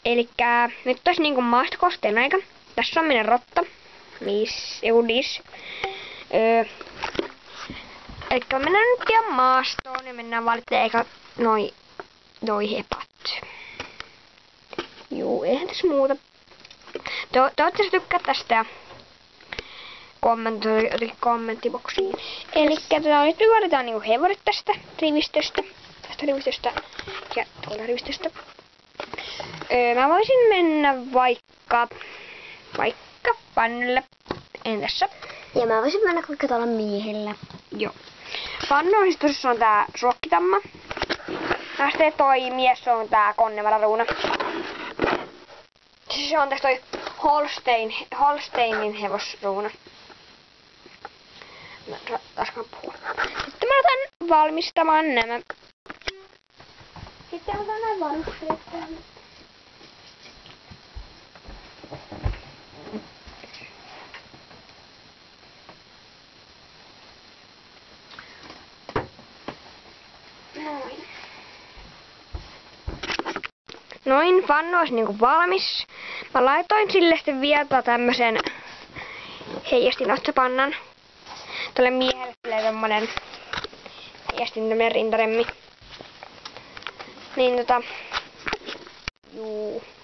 Elikkä nyt tässä niinku maastokosteen aika. Tässä on meidän rotta. Eudis. Elikkä mennään nyt pian maastoon ja mennään valitsemaan eka noi hepat. Juu, eihän tässä muuta. Toivottavasti tykkää tästä ja kommentoi kommenttiboksiin. Elikkä nyt me valitaan niinku hevoset tästä rivistöstä. Ja tuolta rivistöstä. Mä voisin mennä vaikka Fannulle. Entässä? Ja mä voisin mennä vaikka tuolla miehellä. Joo. Fannu on siis tosissaan tää suokkitamma. Ja sitten toi mies on tää Konnevara-Ruuna. Se on tässä toi Holsteinin hevosruuna. Taaskaan puhua. Sitten mä otan valmistamaan nämä. Sitten otan näin valmisteet tähän. Noin, Fannu olisi niinku valmis. Mä laitoin sille sitten vielä tämmösen heijastinotsapannan. Tuolle miehelle tulee tommonen heijastin tämmönen rintaremmi. Niin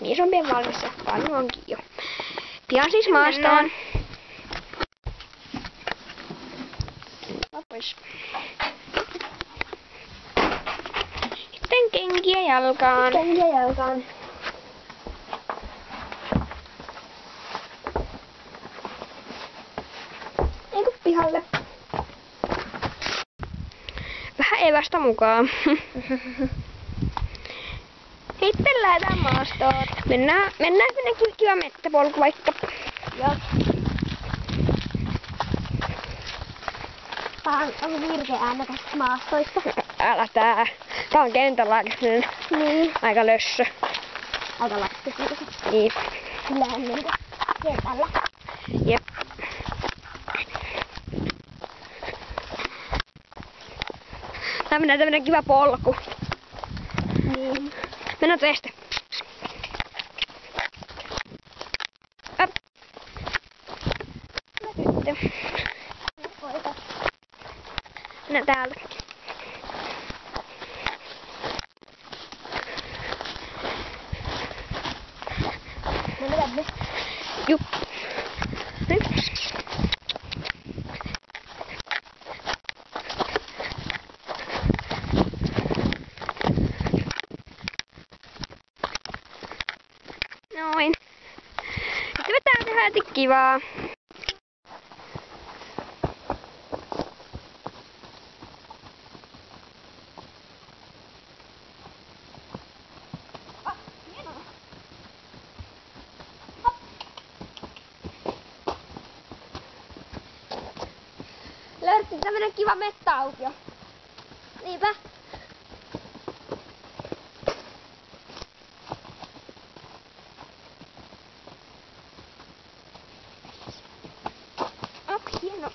niin se on pian valmis ja Fannu onkin jo. Pian siis maastoon. Pois. Sitten kenkiä jalkaan. Eiku pihalle. Vähän evästä mukaan. Sitten lähdetään maastoon. Mennään sinne kiva mettäpolku vaikka. Joo. Tää on virkeä äänekästä maastoista. Älä tää. Tää on kentällä aika lössö. Aika lapsi. Niin. Kyllähän niinku kentällä. Jep. Tää menee tämmönen kiva polku. Niin. Mennään tästä. Mennään täältä. Mennään. Jup. Nyt. Noin. Sitten me täällä tehdään heti kivaa. Löydettiin tämmönen kiva mettäaukio. Niinpä. Hieno.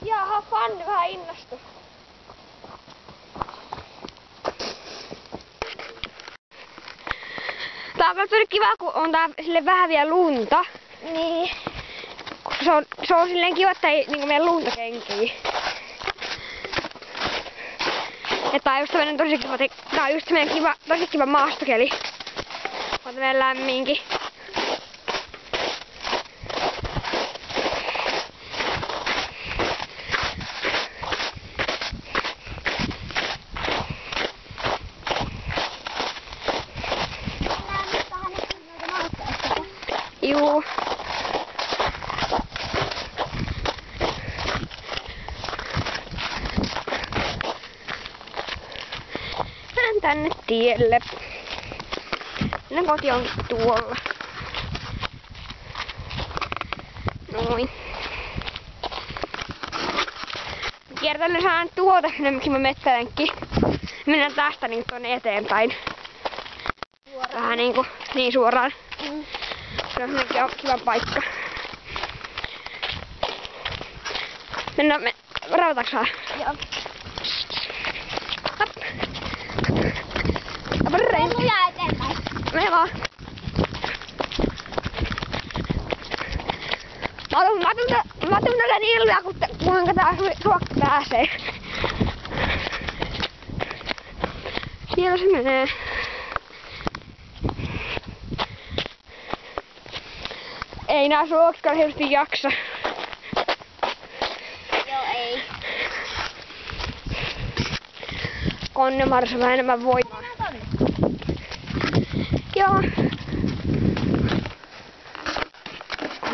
Jaha, Fanny vähän innostui. Tää on kyllä kiva, kun on tää sille vähän vielä lunta. Niin. Se on silleen kiva, että ei niinku meidän luntakenkiä. Ja tää on just tämmönen tosi kiva maastokeli. On tämmönen lämminkin. Juu. Mennään tänne tielle. Mennään koti onkin tuolla. Noin. kiertelen saan tuota, miksi mä metsälenkki. Mennään tästä niin tuonne eteenpäin. Suoraan. Vähän niinku, niin suoraan. Se on kiva paikka. Mennään, rautaks saa? Joo. Hop. Brrrr. Lujaa eteenpäin. Mene vaan. Mä tuun tätä niin ilmiä, kuinka tää suokka pääsee. Siellä se menee. Ei nää suokkaan hirveesti jaksa. Joo, ei. Konnemarsa vähän enemmän voimaa. Mennään tonne. Joo.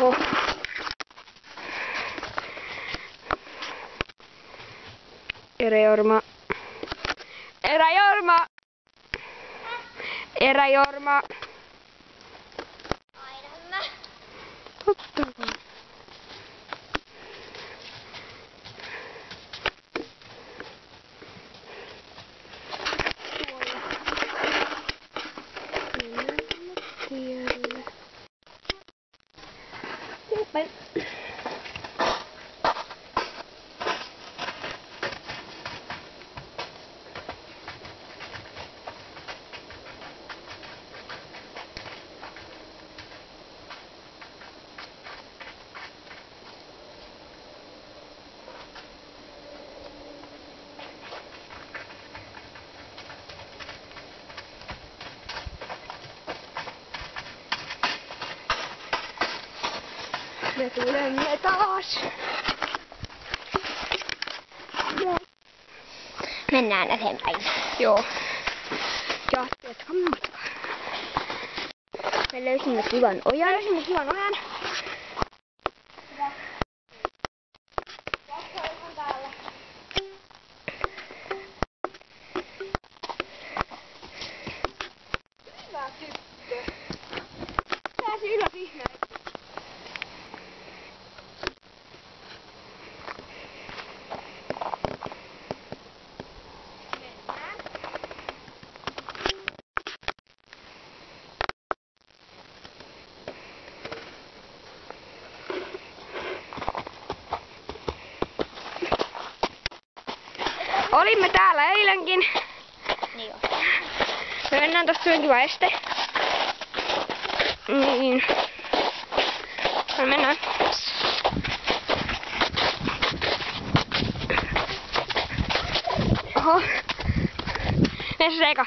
Oho. Eräjorma. Eräjorma. Eräjorma. Aina hyvä. Ottakaa. Super. Me tulemme taas. Joo. Mennään eteenpäin. Joo. Ja jatkamme matkaa. Me löysimme kivan ojan. Löysimme kivan ojan. Hyvä tyttö. Pääsi ylös ihmeen. Olimme täällä eilenkin. Niin joo. Me mennään tosta on kiva este. Niin. Me mennään. Oho. Mene se eka.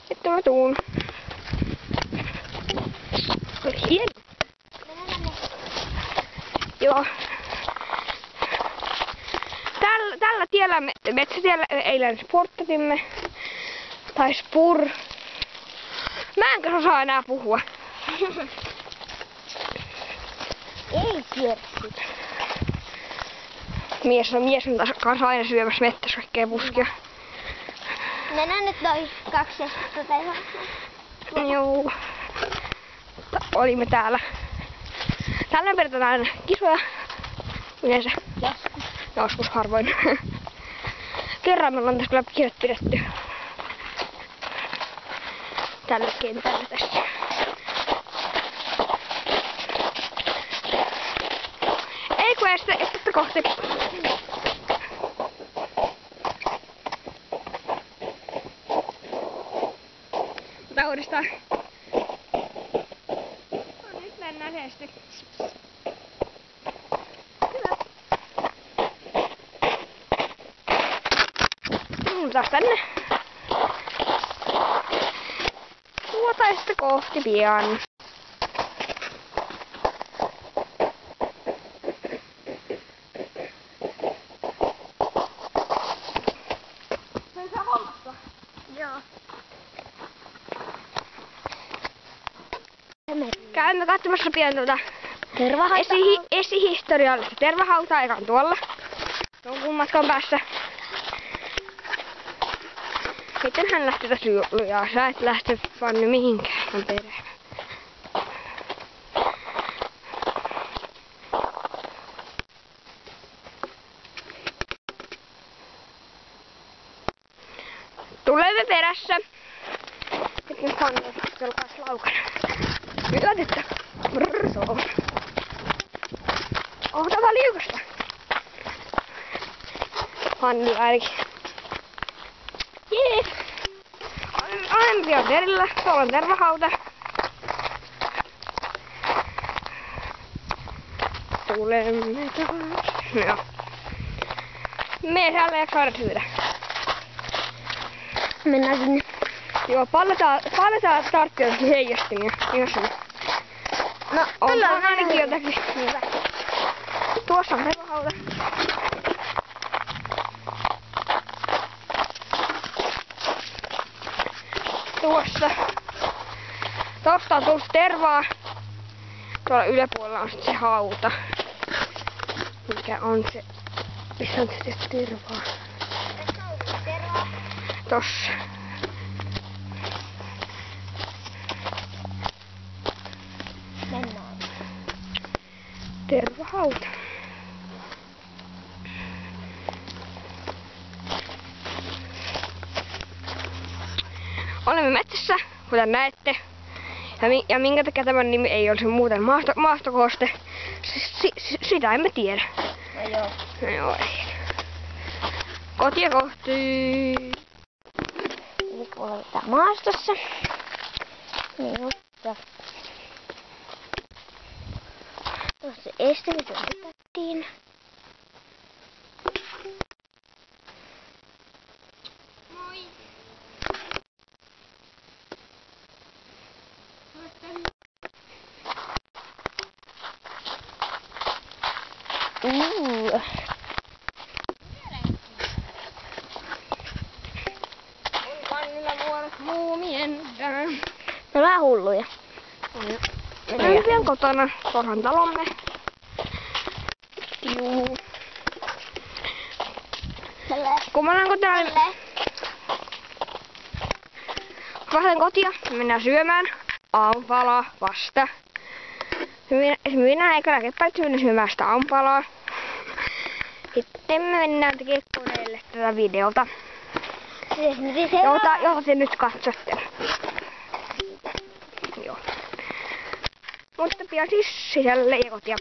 Sitten mä tuun. Oli hieno. Mennään tänne. Joo. Tällä tiellä, metsätiellä eilen sporttatimme. Tai spur. Mä enkä osaa enää puhua. Ei kiersi. Mies on kanssa aina syömässä mettässä kaikkea puskia. Mennään nyt noi 2 tehdä. Joo. Olimme täällä. Tällä pidetään kisoja. Yleensä. Joskus. Joskus harvoin. Kerran me ollaan tässä kyllä kisat pidetty. Tällä kentällä tässä. Ei kun estettä kohti. Ota uudestaan. No nyt mennään se este. Hyvä. Taas tänne. Tuota este kohti pian. Sen saa hommassa. Joo. Käymme katsomassa pian tuota Tervahauta. esihistoriallista tervahautaa, joka on tuolla. Jonkun matkan päässä. Miten hän lähti tässä lujaa? Sä et lähti vaan mihinkään mun perään. Tulemme perässä. Nyt Fanni kelkaas laukana. Yllätettä. Brrsoo. Tää liukasta. Fanni ainakin. Jee. Alempi on perillä. Tuolla on tervahauta. Tulemme taas. Joo. Mene siellä ja saada syödä. Mennään sinne. Joo, paletaan tarttia heijastimia. Ihan sinne. No, On ainakin jotakin. Hyvä. Tuossa on tervahauta. Tuossa. Tosta on tullut tervaa. Tuolla yläpuolella on sitten se hauta. Mikä on se? Missä on se tervaa? Tossa. Mennään. Tervahauta. Olemme metsässä, kuten näette. Ja minkä takia tämän nimi ei olisi muuten maastokooste, sitä emme tiedä. No joo. No joo, ei. Kotia kohti. Nyt ollaan maastossa. Niin, ja tuossa este, mitä hypättiin. Moi. On Vannilla vuoret muumien. No vähän hulluja. Mennään pian kotona. Tuohan talomme. Juu. Kun mä olen kotona, lähden kotia, mennään syömään. Aamupalaa vasta. Minä eikä lääkepäät syömään sitä aamupalaa. Sitten me mennään tekemään koneelle tätä videota. Jota te nyt katsotte. Joo. Mutta pian siis sisälle ja kotia.